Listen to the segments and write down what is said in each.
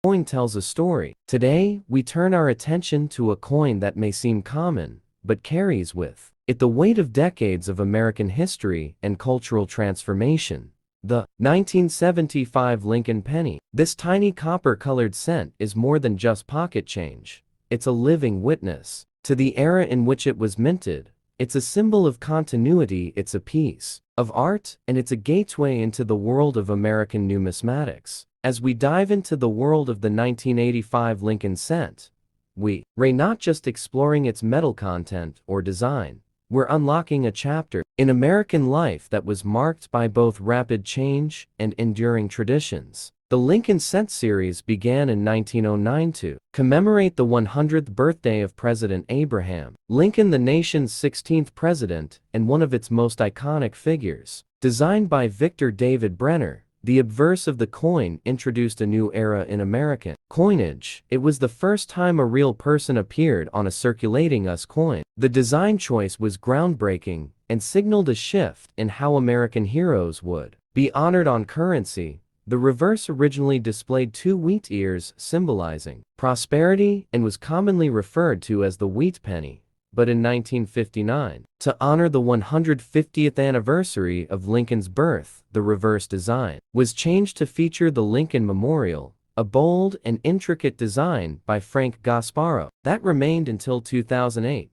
Coin tells a story. Today, we turn our attention to a coin that may seem common, but carries with it the weight of decades of American history and cultural transformation. The 1975 Lincoln penny. This tiny copper-colored cent is more than just pocket change. It's a living witness to the era in which it was minted. It's a symbol of continuity, it's a piece of art, and it's a gateway into the world of American numismatics. As we dive into the world of the 1985 Lincoln cent, we're not just exploring its metal content or design. We're unlocking a chapter in American life that was marked by both rapid change and enduring traditions. The Lincoln Cent series began in 1909 to commemorate the 100th birthday of President Abraham Lincoln, the nation's 16th president and one of its most iconic figures. Designed by Victor David Brenner, the obverse of the coin introduced a new era in American coinage. It was the first time a real person appeared on a circulating US coin. The design choice was groundbreaking and signaled a shift in how American heroes would be honored on currency. The reverse originally displayed two wheat ears symbolizing prosperity and was commonly referred to as the wheat penny. But in 1959, to honor the 150th anniversary of Lincoln's birth, the reverse design was changed to feature the Lincoln Memorial, a bold and intricate design by Frank Gasparo. That remained until 2008.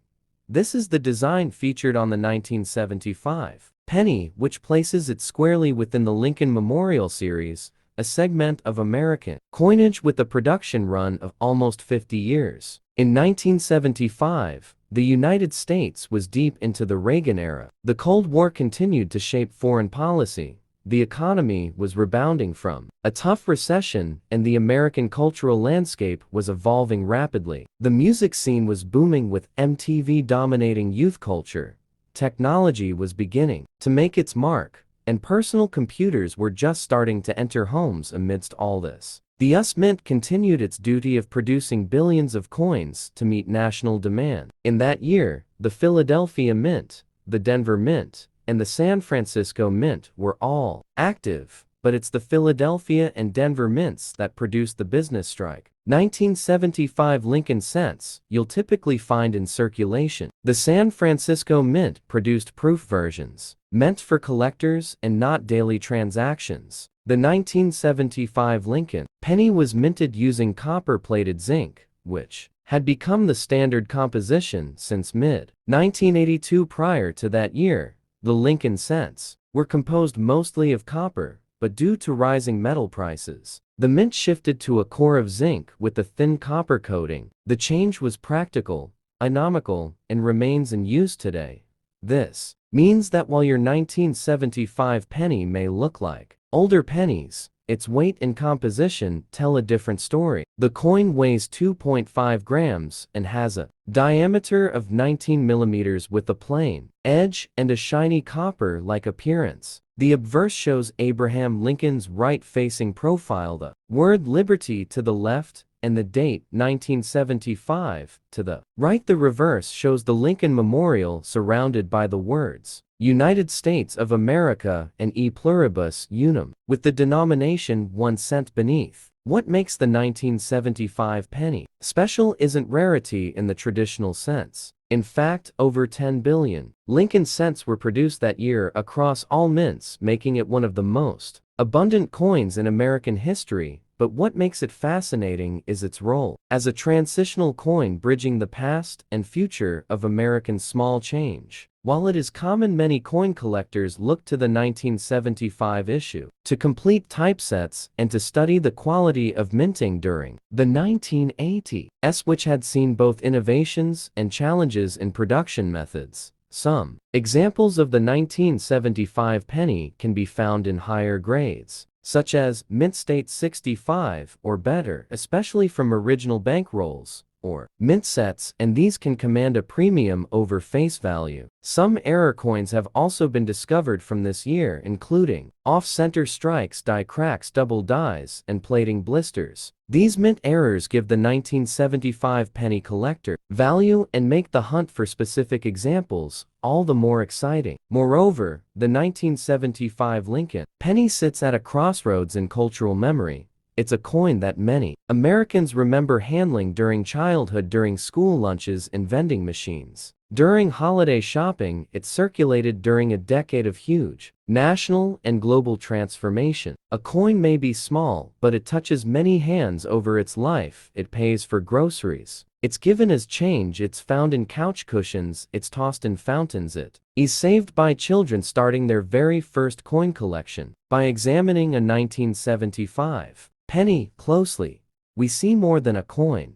This is the design featured on the 1975 penny, which places it squarely within the Lincoln Memorial series, a segment of American coinage with a production run of almost 50 years. In 1975, the United States was deep into the Reagan era. The Cold War continued to shape foreign policy. The economy was rebounding from a tough recession, and the American cultural landscape was evolving rapidly. The music scene was booming with MTV dominating youth culture. Technology was beginning to make its mark, and personal computers were just starting to enter homes amidst all this. The US Mint continued its duty of producing billions of coins to meet national demand. In that year, the Philadelphia Mint, the Denver Mint, and the San Francisco Mint were all active, but it's the Philadelphia and Denver Mints that produced the business strike. 1975 Lincoln cents you'll typically find in circulation. The San Francisco Mint produced proof versions, meant for collectors and not daily transactions. The 1975 Lincoln penny was minted using copper-plated zinc, which had become the standard composition since mid-1982. Prior to that year, the Lincoln cents were composed mostly of copper, but due to rising metal prices, the mint shifted to a core of zinc with a thin copper coating. The change was practical, economical, and remains in use today. This means that while your 1975 penny may look like older pennies, its weight and composition tell a different story. The coin weighs 2.5 grams and has a diameter of 19 millimeters with a plain edge and a shiny copper-like appearance. The obverse shows Abraham Lincoln's right-facing profile, the word liberty to the left, and the date 1975 to the right. The reverse shows the Lincoln Memorial surrounded by the words United States of America and E pluribus unum, with the denomination 1 cent beneath. What makes the 1975 penny special isn't rarity in the traditional sense. In fact, over 10 billion Lincoln cents were produced that year across all mints, making it one of the most abundant coins in American history. But what makes it fascinating is its role as a transitional coin bridging the past and future of American small change. While it is common, many coin collectors look to the 1975 issue to complete typesets and to study the quality of minting during the 1980s, which had seen both innovations and challenges in production methods. Some examples of the 1975 penny can be found in higher grades, such as mint state 65 or better, especially from original bankrolls, or mint sets, and these can command a premium over face value. Some error coins have also been discovered from this year, including off-center strikes, die cracks, double dies, and plating blisters. These mint errors give the 1975 penny collector value and make the hunt for specific examples all the more exciting. Moreover, the 1975 Lincoln penny sits at a crossroads in cultural memory. It's a coin that many Americans remember handling during childhood, during school lunches and vending machines. During holiday shopping, it circulated during a decade of huge national and global transformation. A coin may be small, but it touches many hands over its life. It pays for groceries. It's given as change, it's found in couch cushions, it's tossed in fountains, it is saved by children starting their very first coin collection. By examining a 1975 penny closely, we see more than a coin.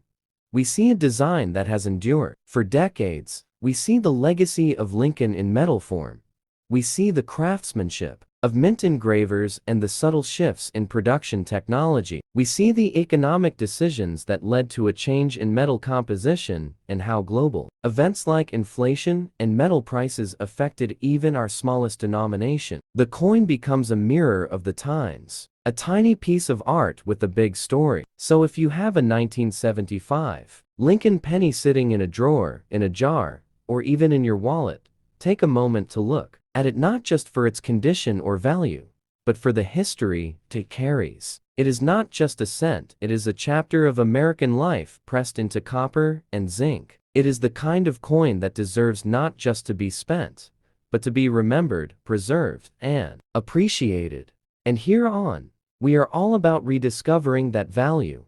We see a design that has endured for decades. We see the legacy of Lincoln in metal form. We see the craftsmanship of mint engravers and the subtle shifts in production technology. We see the economic decisions that led to a change in metal composition and how global events like inflation and metal prices affected even our smallest denomination. The coin becomes a mirror of the times, a tiny piece of art with a big story. So if you have a 1975 Lincoln penny sitting in a drawer, in a jar, or even in your wallet, take a moment to look at it, not just for its condition or value, but for the history it carries. It is not just a cent, it is a chapter of American life pressed into copper and zinc. It is the kind of coin that deserves not just to be spent, but to be remembered, preserved, and appreciated. And here on, we are all about rediscovering that value,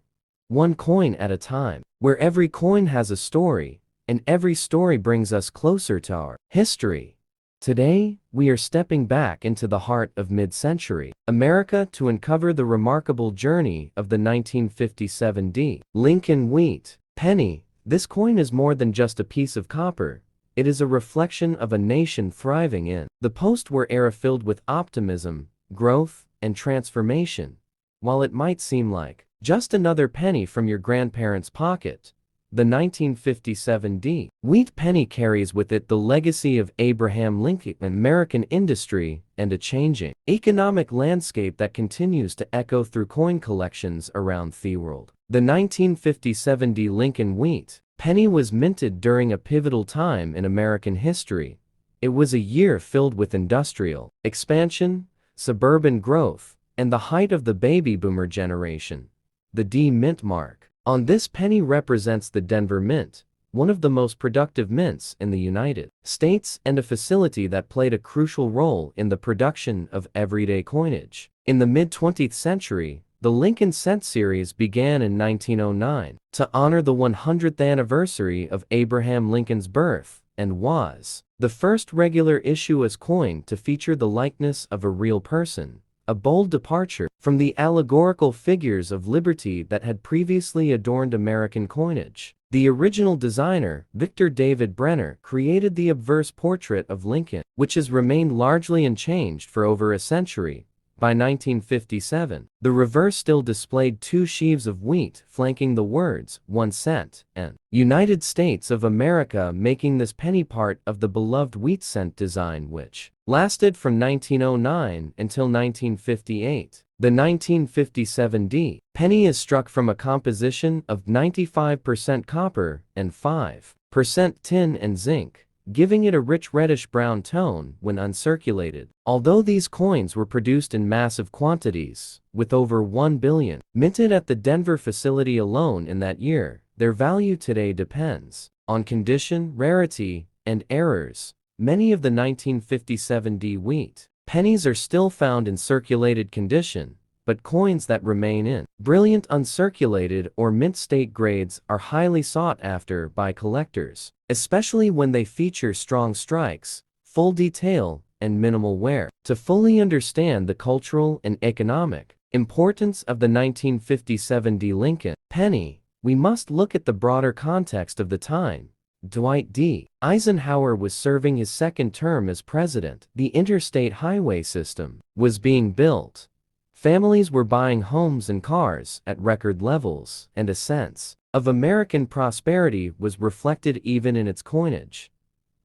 one coin at a time, where every coin has a story, and every story brings us closer to our history. Today, we are stepping back into the heart of mid-century America to uncover the remarkable journey of the 1957 Lincoln wheat penny. This coin is more than just a piece of copper. It is a reflection of a nation thriving in the post-war era filled with optimism, growth, and transformation. While it might seem like just another penny from your grandparents' pocket, the 1957 wheat penny carries with it the legacy of Abraham Lincoln, American industry, and a changing economic landscape that continues to echo through coin collections around the world. The 1957 Lincoln wheat penny was minted during a pivotal time in American history. It was a year filled with industrial expansion, suburban growth, and the height of the baby boomer generation. The D mint mark on this penny represents the Denver Mint, one of the most productive mints in the United States and a facility that played a crucial role in the production of everyday coinage. In the mid-20th century, the Lincoln Cent series began in 1909 to honor the 100th anniversary of Abraham Lincoln's birth and was the first regular issue as coin to feature the likeness of a real person. A bold departure from the allegorical figures of liberty that had previously adorned American coinage. The original designer, Victor David Brenner, created the obverse portrait of Lincoln, which has remained largely unchanged for over a century. By 1957, the reverse still displayed two sheaves of wheat flanking the words 1 cent and United States of America, making this penny part of the beloved wheat cent design which lasted from 1909 until 1958. The 1957 penny is struck from a composition of 95% copper and 5% tin and zinc, giving it a rich reddish-brown tone when uncirculated. Although these coins were produced in massive quantities, with over 1 billion minted at the Denver facility alone in that year, their value today depends on condition, rarity, and errors. Many of the 1957 wheat pennies are still found in circulated condition, but coins that remain in brilliant uncirculated or mint state grades are highly sought after by collectors, especially when they feature strong strikes, full detail, and minimal wear. To fully understand the cultural and economic importance of the 1957 Lincoln penny, we must look at the broader context of the time. Dwight D. Eisenhower was serving his second term as president. The interstate highway system was being built. Families were buying homes and cars at record levels, and a sense of American prosperity was reflected even in its coinage.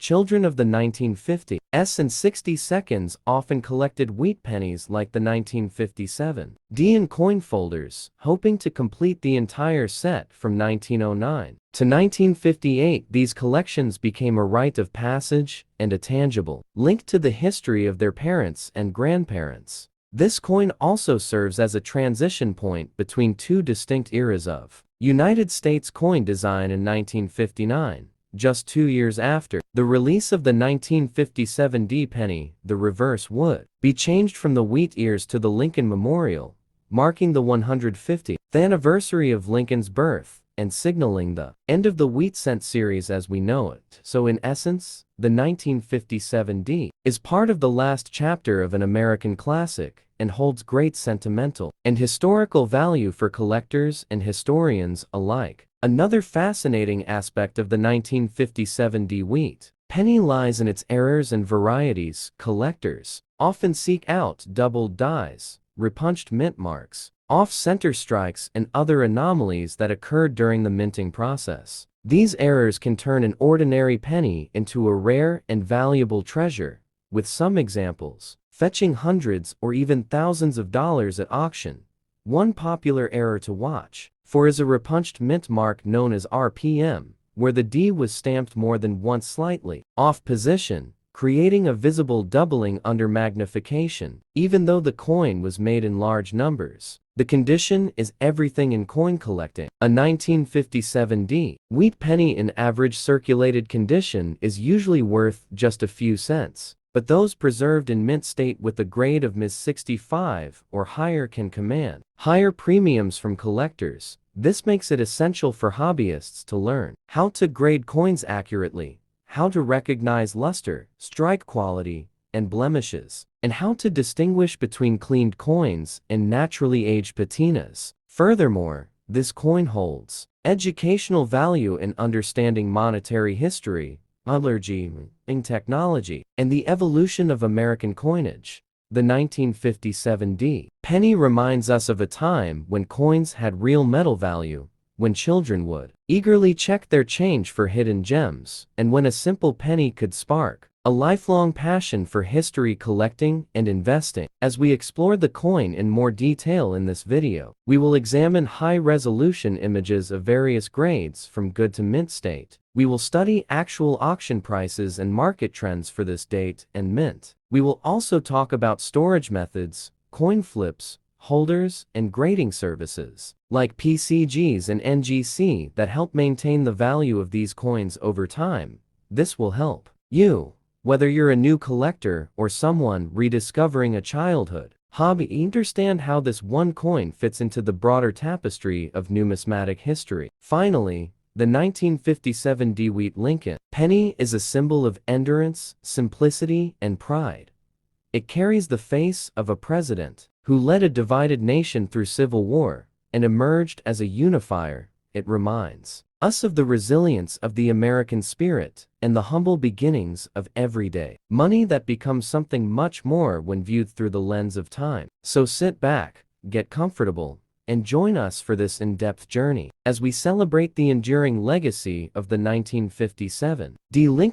Children of the 1950s and 60s often collected wheat pennies like the 1957 in coin folders, hoping to complete the entire set from 1909 to 1958. These collections became a rite of passage and a tangible link to the history of their parents and grandparents. This coin also serves as a transition point between two distinct eras of United States coin design in 1959, just 2 years after the release of the 1957 D penny. The reverse would be changed from the wheat ears to the Lincoln Memorial, marking the 150th anniversary of Lincoln's birth and signaling the end of the wheat cent series as we know it. So in essence, the 1957 D is part of the last chapter of an American classic and holds great sentimental and historical value for collectors and historians alike. Another fascinating aspect of the 1957 D wheat penny lies in its errors and varieties. Collectors often seek out doubled dies, repunched mint marks, off-center strikes, and other anomalies that occurred during the minting process. These errors can turn an ordinary penny into a rare and valuable treasure, with some examples fetching hundreds or even thousands of dollars at auction. One popular error to watch for is a repunched mint mark known as RPM, where the D was stamped more than once slightly off position, creating a visible doubling under magnification, even though the coin was made in large numbers. The condition is everything in coin collecting. A 1957 D wheat penny in average circulated condition is usually worth just a few cents, but those preserved in mint state with a grade of Ms. 65 or higher can command higher premiums from collectors. This makes it essential for hobbyists to learn how to grade coins accurately, how to recognize luster, strike quality, and blemishes, and how to distinguish between cleaned coins and naturally aged patinas. Furthermore, this coin holds educational value in understanding monetary history, metallurgy, technology, and the evolution of American coinage. The 1957 D penny reminds us of a time when coins had real metal value, when children would eagerly check their change for hidden gems, and when a simple penny could spark a lifelong passion for history collecting and investing. As we explore the coin in more detail in this video, we will examine high-resolution images of various grades from good to mint state. We will study actual auction prices and market trends for this date and mint. We will also talk about storage methods, coin flips, holders, and grading services like PCGs and NGC that help maintain the value of these coins over time. This will help you, whether you're a new collector or someone rediscovering a childhood hobby, understand how this one coin fits into the broader tapestry of numismatic history. Finally, the 1957 D wheat Lincoln penny is a symbol of endurance, simplicity, and pride. It carries the face of a president who led a divided nation through civil war and emerged as a unifier. It reminds us of the resilience of the American spirit and the humble beginnings of everyday money that becomes something much more when viewed through the lens of time. So sit back, get comfortable, and join us for this in-depth journey as we celebrate the enduring legacy of the 1957 D Lincoln.